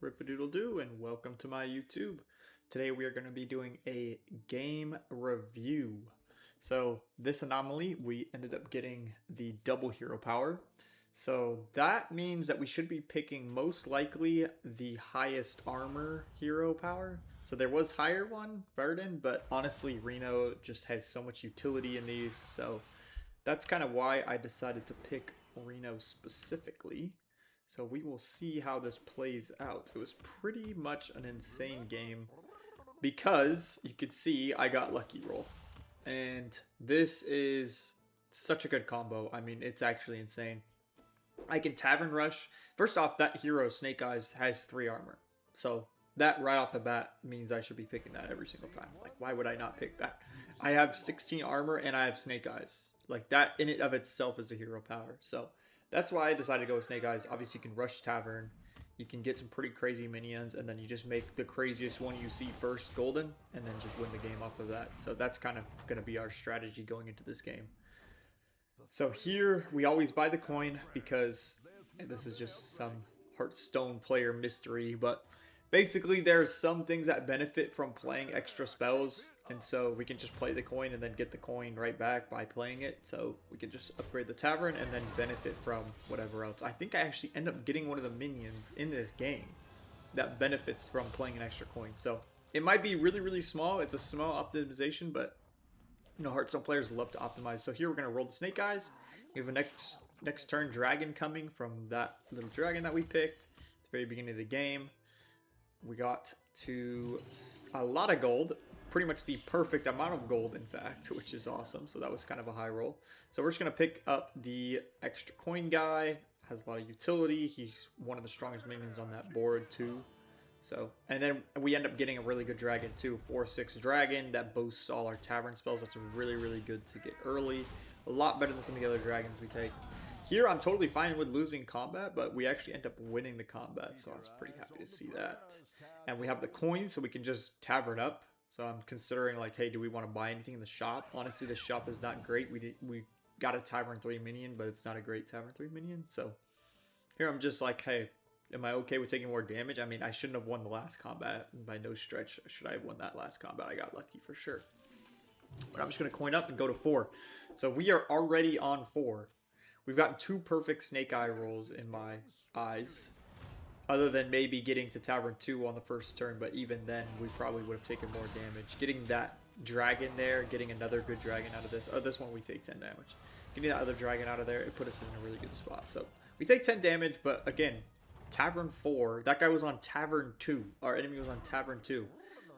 Rip-a-doodle-doo and welcome to my YouTube. Today we are going to be doing a game review. So this anomaly, we ended up getting the double hero power. So that means that we should be picking most likely the highest armor hero power. So there was higher one, Verdun, but honestly Reno just has so much utility in these. So that's kind of why I decided to pick Reno specifically. So we will see how this plays out. It was pretty much an insane game because you could see I got lucky roll. And this is such a good combo. I mean, it's actually insane. I can Tavern Rush. First off, that hero, Snake Eyes, has 3 armor. So that right off the bat means I should be picking that every single time. Like, why would I not pick that? I have 16 armor and I have Snake Eyes. Like, that in it of itself is a hero power. So that's why I decided to go with Snake Eyes. Obviously, you can rush Tavern. You can get some pretty crazy minions, and then you just make the craziest one you see first golden, and then just win the game off of that. So that's kind of going to be our strategy going into this game. So here, we always buy the coin because this is just some Hearthstone player mystery, but basically there's some things that benefit from playing extra spells, and so we can just play the coin and then get the coin right back by playing it. So we can just upgrade the tavern and then benefit from whatever else. I think I actually end up getting one of the minions in this game that benefits from playing an extra coin. So it might be really, really small. It's a small optimization, but you know, Hearthstone players love to optimize. So here we're going to roll the Snake Eyes. We have a next turn dragon coming from that little dragon that we picked at the very beginning of the game. We got to a lot of gold, pretty much the perfect amount of gold, in fact, which is awesome. So that was kind of a high roll. So we're just going to pick up the extra coin guy. Has a lot of utility. He's one of the strongest minions on that board, too. So, and then we end up getting a really good dragon, too. 4/6 dragon that boosts all our tavern spells. That's really, really good to get early. A lot better than some of the other dragons we take. Here, I'm totally fine with losing combat, but we actually end up winning the combat, so I was pretty happy to see that. And we have the coins, so we can just tavern up. So I'm considering, like, hey, do we want to buy anything in the shop? Honestly, the shop is not great. We got a Tavern 3 minion, but it's not a great Tavern 3 minion. So here I'm just like, hey, am I okay with taking more damage? I mean, I shouldn't have won the last combat. By no stretch should I have won that last combat. I got lucky for sure. But I'm just going to coin up and go to 4. So we are already on 4. We've gotten 2 perfect Snake Eye rolls in my eyes. Other than maybe getting to Tavern 2 on the first turn, but even then, we probably would have taken more damage. Getting that dragon there, getting another good dragon out of this. Oh, this one we take 10 damage. Getting that other dragon out of there, it put us in a really good spot. So we take 10 damage, but again, Tavern 4, that guy was on Tavern 2. Our enemy was on Tavern 2.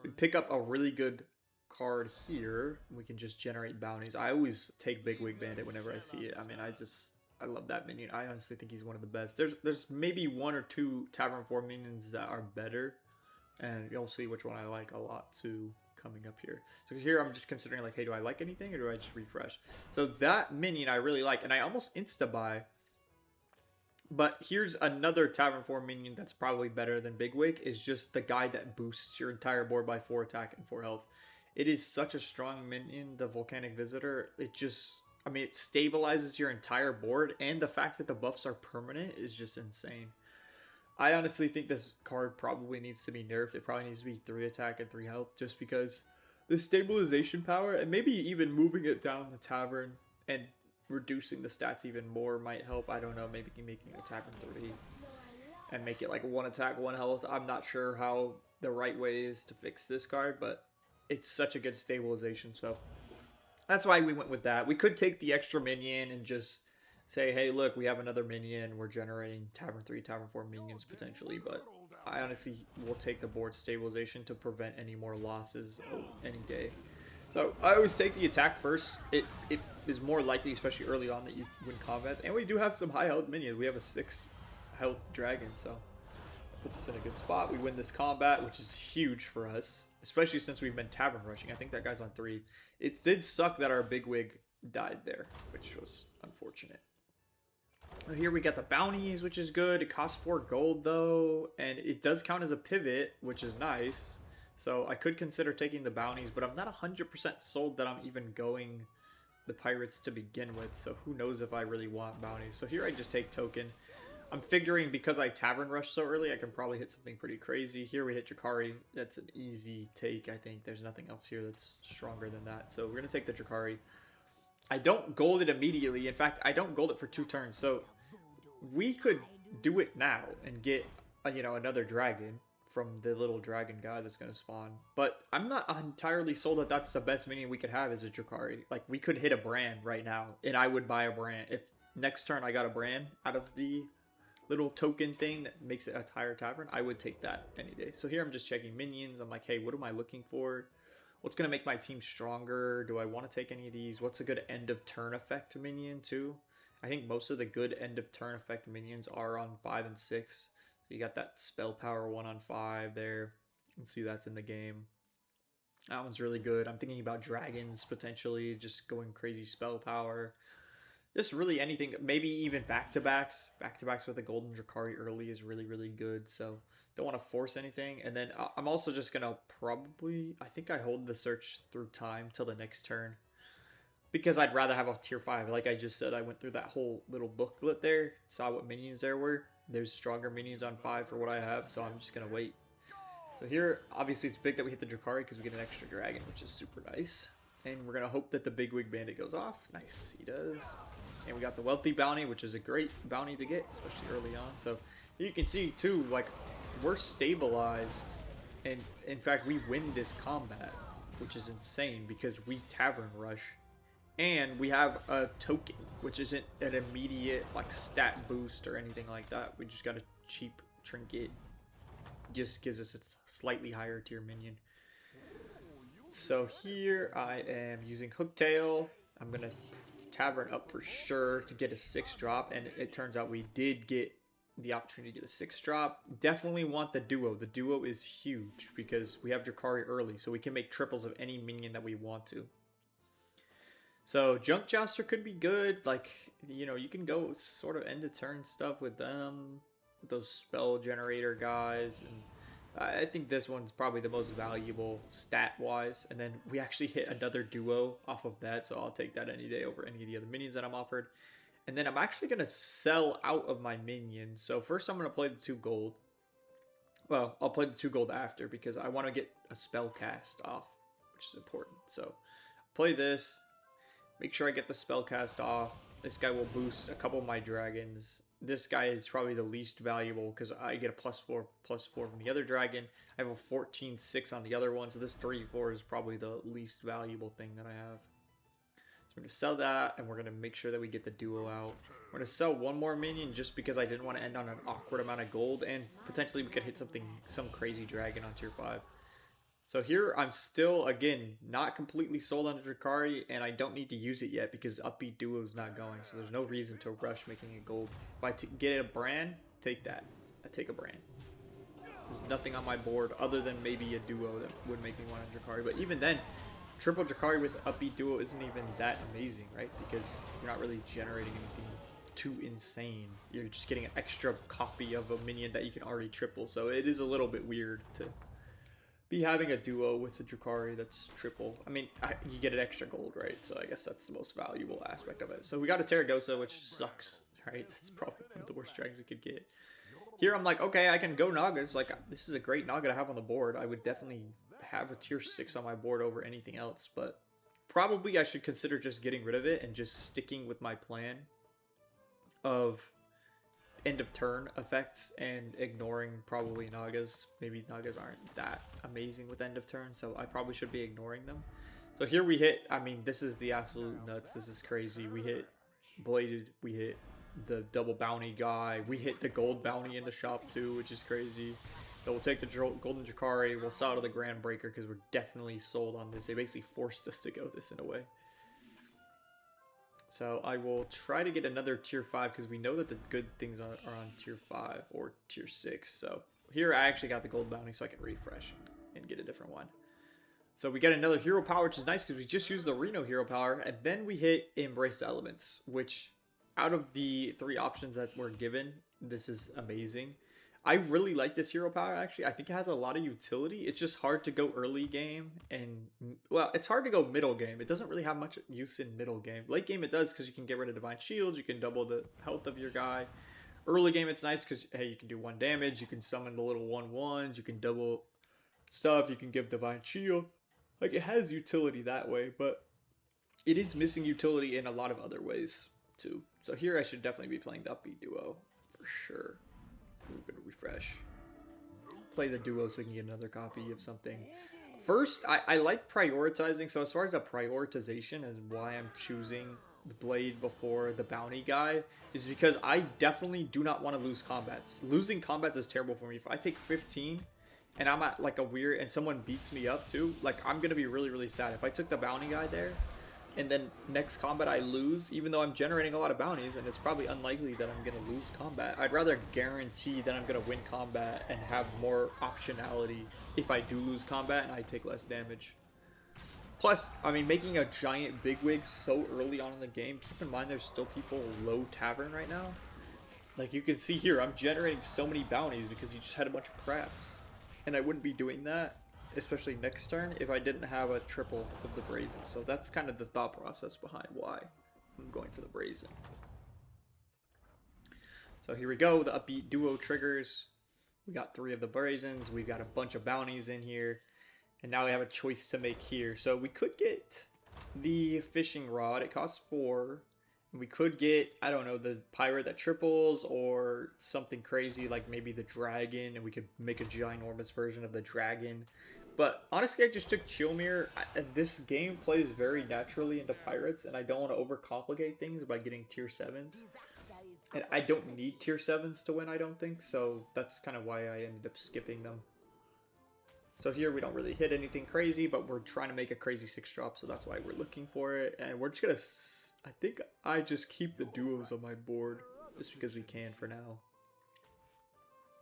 We pick up a really good card here. We can just generate bounties. I always take Big Wig Bandit whenever I see it. I mean, I love that minion. I honestly think he's one of the best. There's maybe 1 or 2 Tavern 4 minions that are better, and you'll see which one I like a lot too coming up here. So here I'm just considering, like, hey, do I like anything or do I just refresh? So that minion I really like, and I almost insta-buy. But here's another Tavern 4 minion that's probably better than Big Wig, is just the guy that boosts your entire board by 4 attack and 4 health. It is such a strong minion, the Volcanic Visitor. It just, I mean, it stabilizes your entire board, and the fact that the buffs are permanent is just insane. I honestly think this card probably needs to be nerfed. It probably needs to be 3 attack and 3 health, just because the stabilization power, and maybe even moving it down the Tavern and reducing the stats even more might help. I don't know, maybe making a Tavern 3 and make it like 1 attack, 1 health. I'm not sure how the right way is to fix this card, but it's such a good stabilization, so that's why we went with that. We could take the extra minion and just say, hey, look, we have another minion. We're generating Tavern 3, Tavern 4 minions potentially, but I honestly will take the board stabilization to prevent any more losses any day. So I always take the attack first. It is more likely, especially early on, that you win combats. And we do have some high health minions. We have a 6 health dragon, so that puts us in a good spot. We win this combat, which is huge for us, especially since we've been Tavern rushing. I think that guy's on 3. It did suck that our Big Wig died there, which was unfortunate. Here we got the bounties, which is good. It costs 4 gold, though, and it does count as a pivot, which is nice. So I could consider taking the bounties, but I'm not 100% sold that I'm even going the pirates to begin with. So who knows if I really want bounties. So here I just take token. I'm figuring because I Tavern Rush so early, I can probably hit something pretty crazy. Here we hit Drakari. That's an easy take, I think. There's nothing else here that's stronger than that. So we're going to take the Drakari. I don't gold it immediately. In fact, I don't gold it for 2 turns. So we could do it now and get, you know, another dragon from the little dragon guy that's going to spawn. But I'm not entirely sold that that's the best minion we could have as a Drakari. Like, we could hit a brand right now, and I would buy a brand. If next turn I got a brand out of the little token thing that makes it a higher tavern, I would take that any day. So here I'm just checking minions. I'm like, hey, what am I looking for? What's going to make my team stronger? Do I want to take any of these? What's a good end of turn effect minion too? I think most of the good end of turn effect minions are on 5 and 6. So you got that spell power 1 on 5 there. You can see that's in the game. That one's really good. I'm thinking about dragons potentially, just going crazy spell power. Just really anything, maybe even back-to-backs. Back-to-backs with a Golden Drakari early is really, really good. So don't want to force anything. And then I'm also just going to probably, I think I hold the search through time till the next turn. Because I'd rather have a tier 5. Like I just said, I went through that whole little booklet there. Saw what minions there were. There's stronger minions on 5 for what I have. So I'm just going to wait. So here, obviously it's big that we hit the Drakari because we get an extra dragon, which is super nice. And we're going to hope that the Big Wig Bandit goes off. Nice, he does. And we got the Wealthy Bounty, which is a great bounty to get, especially early on. So you can see, too, like, we're stabilized. And, in fact, we win this combat, which is insane because we Tavern Rush. And we have a token, which isn't an immediate, like, stat boost or anything like that. We just got a cheap trinket. Just gives us a slightly higher tier minion. So here I am using Hooktail. I'm going to Tavern up for sure to get a 6 drop, and it turns out we did get the opportunity to get a 6 drop. Definitely want the duo. The duo is huge because we have Drakari early, so we can make triples of any minion that we want to. So Junk Jouster could be good. Like, you know, you can go sort of end of turn stuff with them, with those spell generator guys, and I think this one's probably the most valuable stat-wise. And then we actually hit another duo off of that, so I'll take that any day over any of the other minions that I'm offered. And then I'm actually going to sell out of my minions. So first I'm going to play the 2 gold. Well, I'll play the 2 gold after because I want to get a spell cast off, which is important. So play this. Make sure I get the spell cast off. This guy will boost a couple of my dragons. This guy is probably the least valuable because I get a +4/+4 from the other dragon. I have a 14/6 on the other one, so this 3/4 is probably the least valuable thing that I have. So we're going to sell that, and we're going to make sure that we get the duo out. We're going to sell one more minion just because I didn't want to end on an awkward amount of gold, and potentially we could hit some crazy dragon on tier 5. So here I'm still, again, not completely sold on the Drakari, and I don't need to use it yet because Upbeat Duo is not going, so there's no reason to rush making it gold. If I get a brand, take that. I take a brand. There's nothing on my board other than maybe a duo that would make me want a Drakari, but even then, triple Drakari with Upbeat Duo isn't even that amazing, right? Because you're not really generating anything too insane. You're just getting an extra copy of a minion that you can already triple, so it is a little bit weird to be having a duo with the Drakari that's triple. I mean, you get an extra gold, right? So I guess that's the most valuable aspect of it. So we got a Terragosa, which sucks, right? That's probably one of the worst dragons we could get. Here I'm like, okay, I can go Nagas. Like, this is a great Naga to have on the board. I would definitely have a tier 6 on my board over anything else, but probably I should consider just getting rid of it and just sticking with my plan of end of turn effects and ignoring probably Nagas. Maybe Nagas aren't that amazing with end of turn, so I probably should be ignoring them. So here we hit, I mean, this is the absolute nuts. This is crazy. We hit Bladed, we hit the double bounty guy, we hit the gold bounty in the shop too, which is crazy. So we'll take the golden Drakari, we'll sell to the Grand Breaker because we're definitely sold on this. They basically forced us to go this in a way. So I will try to get another tier 5 because we know that the good things are on tier 5 or tier 6. So here I actually got the gold bounty so I can refresh and get a different one. So we get another hero power, which is nice because we just used the Reno hero power. And then we hit Embrace the Elements, which out of the 3 options that were given, this is amazing. I really like this hero power, actually. I think it has a lot of utility. It's just hard to go early game and, well, it's hard to go middle game. It doesn't really have much use in middle game. Late game it does because you can get rid of Divine Shields, you can double the health of your guy. Early game, it's nice because, hey, you can do 1 damage, you can summon the little 1/1s, you can double stuff, you can give Divine Shield. Like, it has utility that way, but it is missing utility in a lot of other ways, too. So here I should definitely be playing the upbeat duo, for sure. We're gonna refresh. Play the duo so we can get another copy of something. First, I like prioritizing, so as far as the prioritization as why I'm choosing the blade before the bounty guy is because I definitely do not want to lose combats. Losing combats is terrible for me. If I take 15 and I'm at like a weird, and someone beats me up too, like I'm gonna be really sad. If I took the bounty guy there and then next combat I lose, even though I'm generating a lot of bounties and it's probably unlikely that I'm gonna lose combat, I'd rather guarantee that I'm gonna win combat and have more optionality if I do lose combat and I take less damage. Plus, I mean, making a giant bigwig so early on in the game, keep in mind there's still people low tavern right now. Like you can see here, I'm generating so many bounties because you just had a bunch of crafts. And I wouldn't be doing that, especially next turn, if I didn't have a triple of the brazen. So that's kind of the thought process behind why I'm going for the brazen. So here we go, the upbeat duo triggers. We got 3 of the brazens, we've got a bunch of bounties in here, and now we have a choice to make here. So we could get the fishing rod, it costs 4. We could get, I don't know, the pirate that triples or something crazy like maybe the dragon, and we could make a ginormous version of the dragon. But honestly, I just took Chillmere. This game plays very naturally into pirates, and I don't want to overcomplicate things by getting tier 7s. And I don't need tier 7s to win, I don't think, so that's kind of why I ended up skipping them. So here we don't really hit anything crazy, but we're trying to make a crazy 6-drop, so that's why we're looking for it. And we're just going to... I think I just keep the duos on my board, just because we can for now.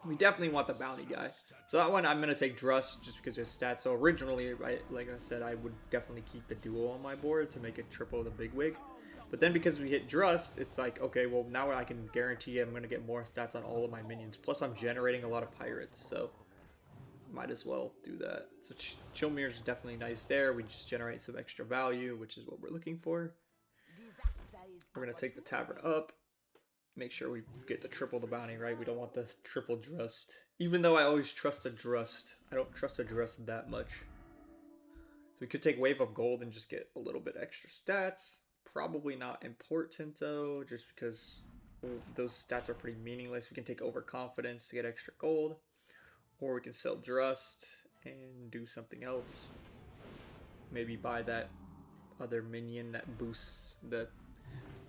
We definitely want the bounty guy. So that one I'm going to take Drust, just because his stats. So originally, right, like I said, I would definitely keep the duo on my board to make it triple the bigwig. But then because we hit Drust, it's like, okay, well now I can guarantee I'm going to get more stats on all of my minions. Plus I'm generating a lot of pirates, so might as well do that. So Chillmere's definitely nice there. We just generate some extra value, which is what we're looking for. We're going to take the tavern up. Make sure we get the triple the bounty, right? We don't want the triple Drust. Even though I always trust a Drust, I don't trust a Drust that much. So we could take Wave of Gold and just get a little bit extra stats. Probably not important though, just because those stats are pretty meaningless. We can take Overconfidence to get extra gold. Or we can sell Drust and do something else. Maybe buy that other minion that boosts the...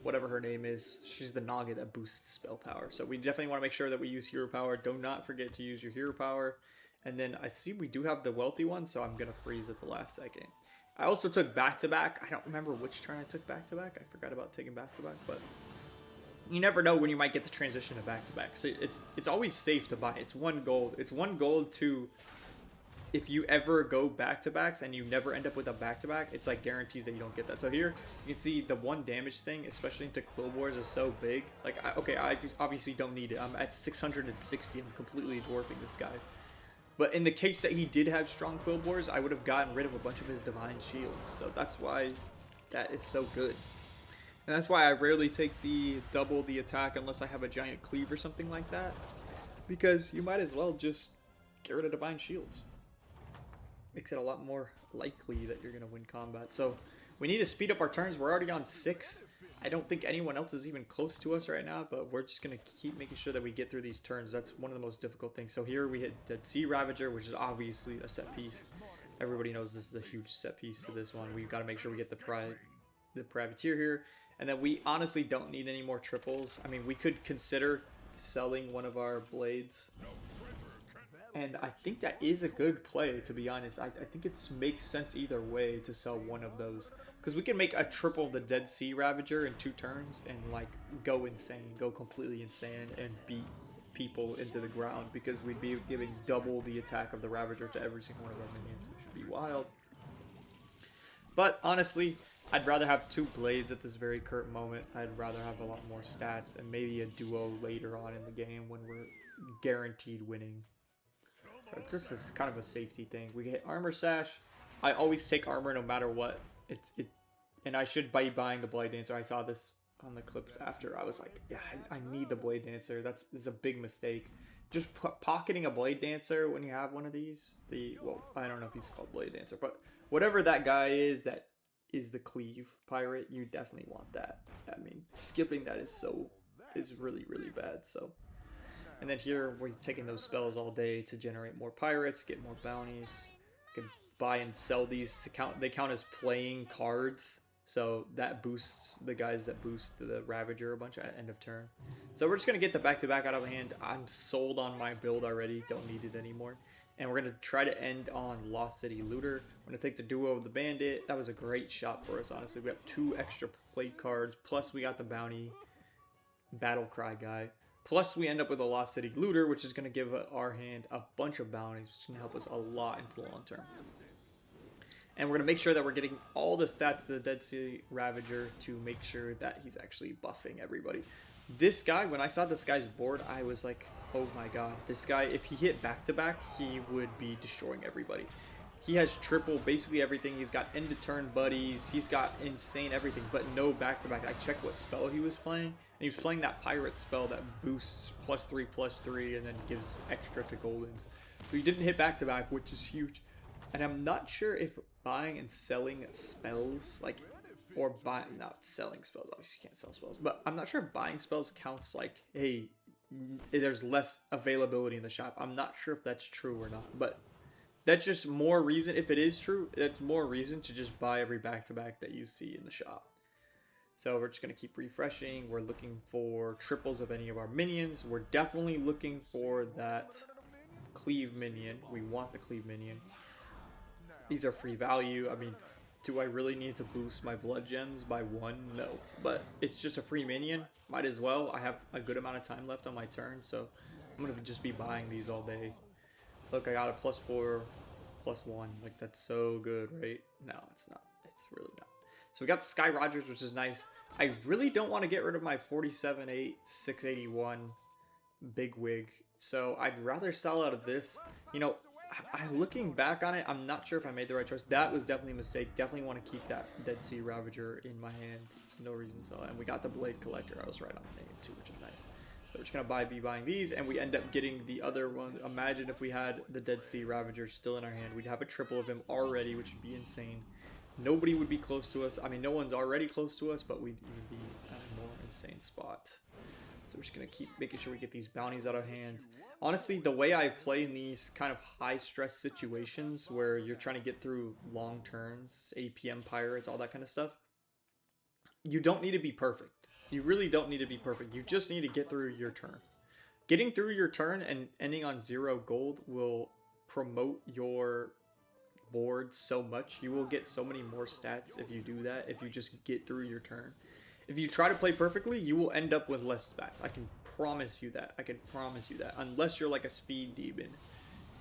whatever her name is. She's the Naga that boosts spell power. So we definitely want to make sure that we use hero power. Do not forget to use your hero power. And then I see we do have the wealthy one, so I'm going to freeze at the last second. I also took back-to-back. I don't remember which turn I took back-to-back. I forgot about taking back-to-back, but you never know when you might get the transition to back-to-back. So it's always safe to buy. It's 1 gold. It's 1 gold to... if you ever go back-to-backs and you never end up with a back-to-back, it's like guarantees that you don't get that. So here, you can see the 1 damage thing, especially into Quill Wars, is so big. Like, I obviously don't need it. I'm at 660. I'm completely dwarfing this guy. But in the case that he did have strong Quill Wars, I would have gotten rid of a bunch of his Divine Shields. So that's why that is so good. And that's why I rarely take the double the attack unless I have a giant cleave or something like that. Because you might as well just get rid of Divine Shields. Makes it a lot more likely that you're going to win combat. So we need to speed up our turns. We're already on 6. I don't think anyone else is even close to us right now, but we're just going to keep making sure that we get through these turns. That's one of the most difficult things. So here we hit Dead Sea Ravager, which is obviously a set piece. Everybody knows this is a huge set piece to this one. We've got to make sure we get the Privateer here. And then we honestly don't need any more triples. I mean, we could consider selling one of our blades. And I think that is a good play, to be honest. I think it makes sense either way to sell one of those. Because we can make a triple the Dead Sea Ravager in 2 turns and, like, go insane. Go completely insane and beat people into the ground. Because we'd be giving double the attack of the Ravager to every single one of our minions, which would be wild. But, honestly, I'd rather have 2 blades at this very current moment. I'd rather have a lot more stats and maybe a duo later on in the game when we're guaranteed winning. So it's just kind of a safety thing. We get Armor Sash. I always take armor no matter what. And I should be buying the Blade Dancer. I saw this on the clips after. I was like, yeah, I need the Blade Dancer. This is a big mistake. Just pocketing a Blade Dancer when you have one of these. Well, I don't know if he's called Blade Dancer, but whatever that guy is that is the Cleave pirate, you definitely want that. I mean, skipping that is really, really bad. So, and then here we're taking those spells all day to generate more pirates, get more bounties. You can buy and sell these to count. They count as playing cards. So that boosts the guys that boost the Ravager a bunch at end of turn. So we're just going to get the back-to-back out of hand. I'm sold on my build already. Don't need it anymore. And we're going to try to end on Lost City Looter. I'm going to take the duo of the Bandit. That was a great shot for us, honestly. We have 2 extra plate cards. Plus we got the bounty Battle Cry guy. Plus we end up with a Lost City Looter, which is going to give our hand a bunch of bounties, which is going to help us a lot into the long term. And we're going to make sure that we're getting all the stats to the Dead Sea Ravager to make sure that he's actually buffing everybody. This guy, when I saw this guy's board, I was like, oh my god. This guy, if he hit back-to-back, he would be destroying everybody. He has triple basically everything. He's got end-of-turn buddies. He's got insane everything, but no back-to-back. I checked what spell he was playing. And he was playing that pirate spell that boosts +3/+3 and then gives extra to Goldens. So he didn't hit back-to-back, which is huge. And I'm not sure if buying and selling spells, like, or not selling spells, obviously you can't sell spells, but I'm not sure if buying spells counts like, hey, there's less availability in the shop. I'm not sure if that's true or not, but that's just more reason, if it is true, that's more reason to just buy every back-to-back that you see in the shop. So we're just going to keep refreshing. We're looking for triples of any of our minions. We're definitely looking for that Cleave minion. We want the Cleave minion. These are free value. I mean, do I really need to boost my blood gems by 1? No. But it's just a free minion. Might as well. I have a good amount of time left on my turn, so I'm going to just be buying these all day. Look, I got a +4, +1. Like, that's so good, right? No, it's not. It's really not. So we got the Sky Rogers, which is nice. I really don't want to get rid of my 47/8, 681 big wig. So I'd rather sell out of this. You know, looking back on it, I'm not sure if I made the right choice. That was definitely a mistake. Definitely want to keep that Dead Sea Ravager in my hand. There's no reason to sell it. And we got the Blade Collector. I was right on the name too, which is nice. So we're just going to be buying these, and we end up getting the other one. Imagine if we had the Dead Sea Ravager still in our hand. We'd have a triple of him already, which would be insane. Nobody would be close to us. I mean, no one's already close to us, but we'd even be at a more insane spot. So we're just going to keep making sure we get these bounties out of hand. Honestly, the way I play in these kind of high-stress situations where you're trying to get through long turns, APM pirates, all that kind of stuff, you don't need to be perfect. You really don't need to be perfect. You just need to get through your turn. Getting through your turn and ending on 0 gold will promote your board so much. You will get so many more stats if you do that, if you just get through your turn. If you try to play perfectly, you will end up with less stats. I can promise you that. I can promise you that. Unless you're like a speed demon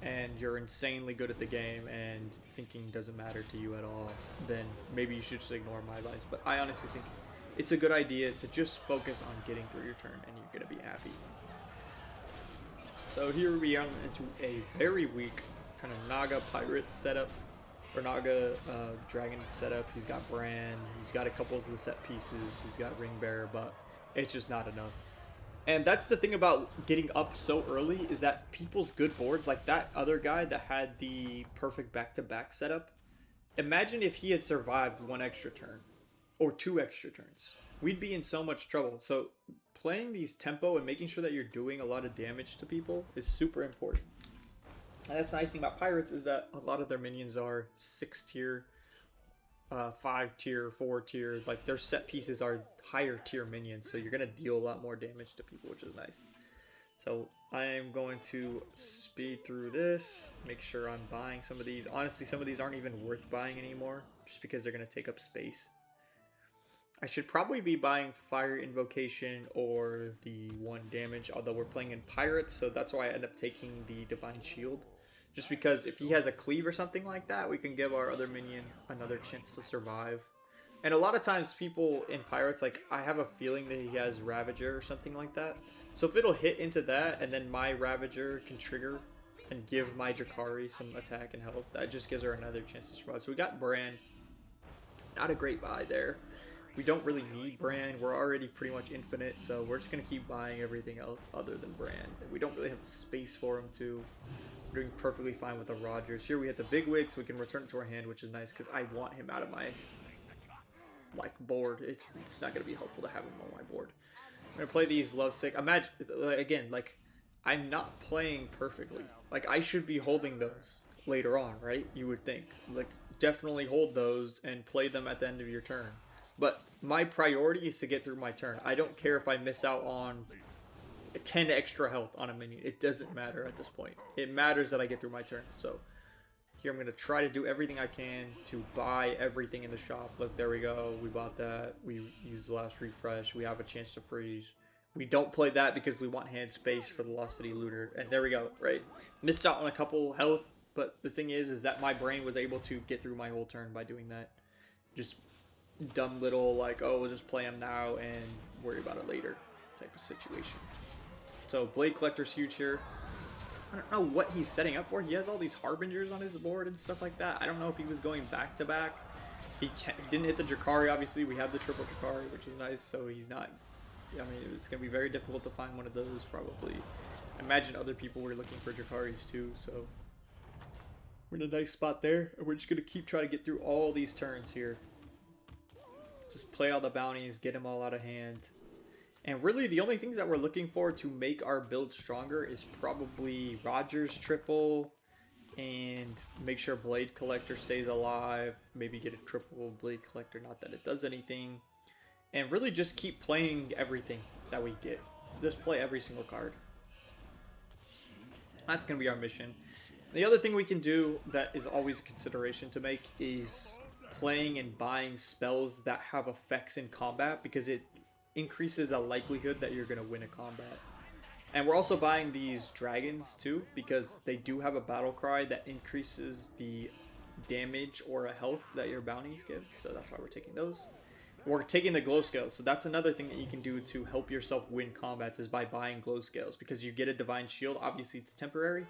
and you're insanely good at the game and thinking doesn't matter to you at all, then maybe you should just ignore my advice. But I honestly think it's a good idea to just focus on getting through your turn and you're going to be happy. So here we are into a very weak kind of Naga pirate setup. Or Naga dragon setup. He's got Bran, he's got a couple of the set pieces, he's got Ring Bearer, but it's just not enough. And that's the thing about getting up so early, is that people's good boards, like that other guy that had the perfect back-to-back setup, imagine if he had survived 1 extra turn, or 2 extra turns. We'd be in so much trouble. So playing these tempo and making sure that you're doing a lot of damage to people is super important. And that's the nice thing about pirates, is that a lot of their minions are 6 tier, 5 tier, 4 tier. Like, their set pieces are higher tier minions, so you're going to deal a lot more damage to people, which is nice. So I am going to speed through this, make sure I'm buying some of these. Honestly, some of these aren't even worth buying anymore, just because they're going to take up space. I should probably be buying Fire Invocation or the 1 damage, although we're playing in Pirates, so that's why I end up taking the Divine Shield. Just because if he has a cleave or something like that, we can give our other minion another chance to survive. And a lot of times people in Pirates, like, I have a feeling that he has Ravager or something like that. So if it'll hit into that, and then my Ravager can trigger and give my Drakari some attack and health, that just gives her another chance to survive. So we got Bran. Not a great buy there. We don't really need Brand. We're already pretty much infinite, so we're just going to keep buying everything else other than Brand. And we don't really have the space for him to. We're doing perfectly fine with the Rogers. Here we have the Big Wig, so we can return it to our hand, which is nice because I want him out of my board. It's not going to be helpful to have him on my board. I'm going to play these Lovesick. Imagine, again, like, I'm not playing perfectly. Like, I should be holding those later on, right? You would think. Like, definitely hold those and play them at the end of your turn. But my priority is to get through my turn. I don't care if I miss out on 10 extra health on a minion. It doesn't matter at this point. It matters that I get through my turn. So here I'm going to try to do everything I can to buy everything in the shop. Look, there we go. We bought that. We used the last refresh. We have a chance to freeze. We don't play that because we want hand space for the Lost City Looter. And there we go, right? Missed out on a couple health. But the thing is that my brain was able to get through my whole turn by doing that. Just dumb little, like, oh, we'll just play him now and worry about it later type of situation. So Blade Collector's huge here. I don't know what he's setting up for. He has all these Harbingers on his board and stuff like that. I don't know if he was going back to back. He didn't hit the Drakari, obviously. We have the triple Drakari, which is nice. So he's not... I mean, it's going to be very difficult to find one of those, probably. I imagine other people were looking for Drakaris too, so... We're in a nice spot there. And we're just going to keep trying to get through all these turns here. Just play all the bounties, get them all out of hand. And really, the only things that we're looking for to make our build stronger is probably Rogers triple and make sure Blade Collector stays alive. Maybe get a triple Blade Collector, not that it does anything. And really just keep playing everything that we get. Just play every single card. That's going to be our mission. The other thing we can do that is always a consideration to make is playing and buying spells that have effects in combat, because it increases the likelihood that you're going to win a combat. And we're also buying these dragons too, because they do have a battle cry that increases the damage or a health that your bounties give. So that's why we're taking those. We're taking the glow scales. So that's another thing that you can do to help yourself win combats, is by buying glow scales, because you get a divine shield. Obviously it's temporary,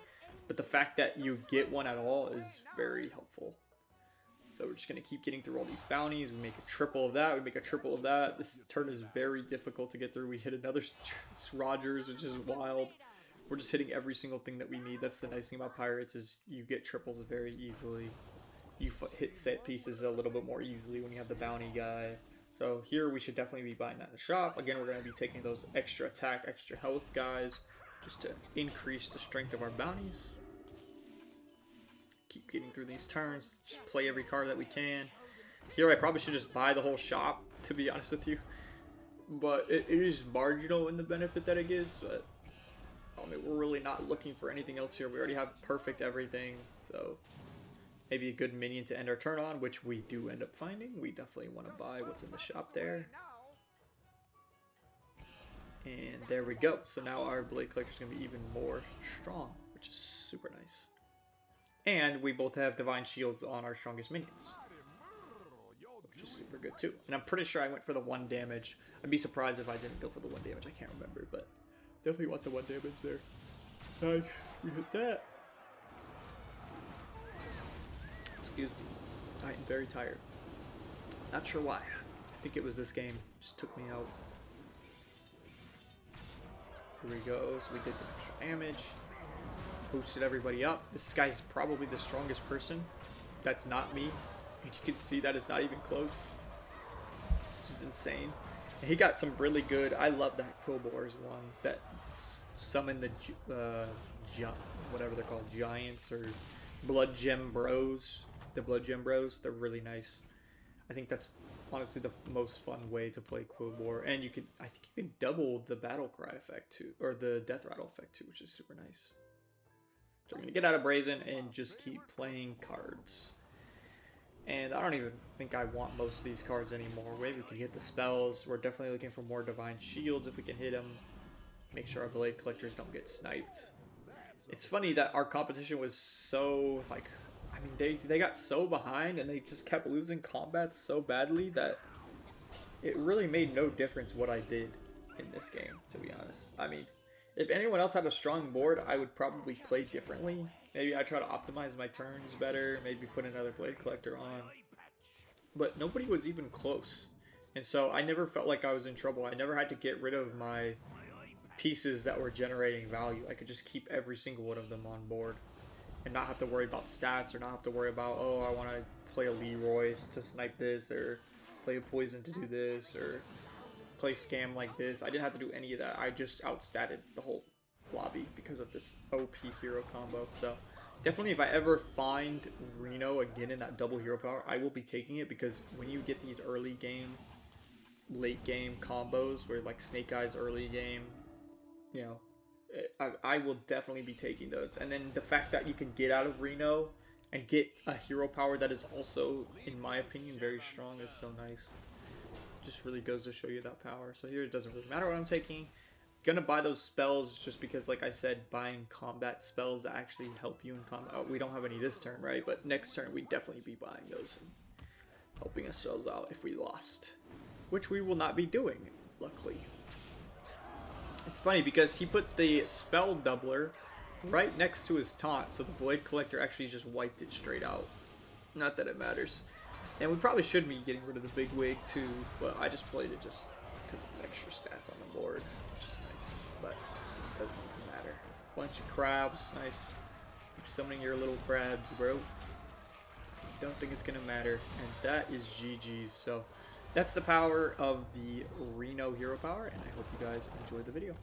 but the fact that you get one at all is very helpful. So we're just going to keep getting through all these bounties. We make a triple of that. We make a triple of that. This turn is very difficult to get through. We hit another Rogers, which is wild. We're just hitting every single thing that we need. That's the nice thing about Pirates, is you get triples very easily. You hit set pieces a little bit more easily when you have the bounty guy. So here we should definitely be buying that in the shop. Again, we're going to be taking those extra attack, extra health guys just to increase the strength of our bounties. Keep getting through these turns. Just play every card that we can. Here I probably should just buy the whole shop, to be honest with you. But it is marginal in the benefit that it gives. But I mean, we're really not looking for anything else here. We already have perfect everything. So maybe a good minion to end our turn on, which we do end up finding. We definitely want to buy what's in the shop there. And there we go. So now our Blade Collector is going to be even more strong, which is super nice. And we both have Divine Shields on our strongest minions, which is super good too. And I'm pretty sure I went for the 1 damage. I'd be surprised if I didn't go for the 1 damage. I can't remember, but definitely want the 1 damage there. Nice. We hit that. Excuse me. I am very tired. Not sure why. I think it was this game. Just took me out. Here we go. So we did some extra damage. Boosted everybody up. This guy's probably the strongest person. That's not me. And you can see that it's not even close. This is insane. And he got some really good... I love that Quillboars one that summoned the whatever they're called, giants or blood gem bros. The blood gem bros. They're really nice. I think that's honestly the most fun way to play Quillboar. And you can, I think you can double the battle cry effect too, or the death rattle effect too, which is super nice. So I'm going to get out of Brazen and just keep playing cards. And I don't even think I want most of these cards anymore. Maybe we can hit the spells. We're definitely looking for more Divine Shields if we can hit them. Make sure our Blade Collectors don't get sniped. It's funny that our competition was so, like, I mean, they got so behind and they just kept losing combat so badly that it really made no difference what I did in this game, to be honest. I mean, if anyone else had a strong board, I would probably play differently. Maybe I try to optimize my turns better. Maybe put another Blade Collector on. But nobody was even close And so I never felt like I was in trouble. I never had to get rid of my pieces that were generating value. I could just keep every single one of them on board and not have to worry about stats, or not have to worry about, oh, I want to play a Leroy to snipe this, or play a poison to do this, or play scam like this. I didn't have to do any of that. I just outstatted the whole lobby because of this OP hero combo. So definitely, if I ever find Reno again in that double hero power, I will be taking it, because when you get these early game, late game combos where like Snake Eyes early game, you know, I will definitely be taking those. And then the fact that you can get out of Reno and get a hero power that is also, in my opinion, very strong is so nice. Just really goes to show you that power. So here it doesn't really matter what I'm taking. Gonna buy those spells just because, like I said, buying combat spells actually help you in combat. Oh, we don't have any this turn, right? But next turn we'd definitely be buying those and helping ourselves out if we lost, which we will not be doing, luckily. It's funny because he put the spell doubler right next to his taunt, so the Blade Collector actually just wiped it straight out. Not that it matters. And we probably should be getting rid of the big wig too, but I just played it just because it's extra stats on the board, which is nice, but it doesn't even matter. Bunch of crabs, nice. Keep summoning your little crabs, bro. Don't think it's gonna matter, and that is GG's. So that's the power of the Reno hero power, and I hope you guys enjoyed the video.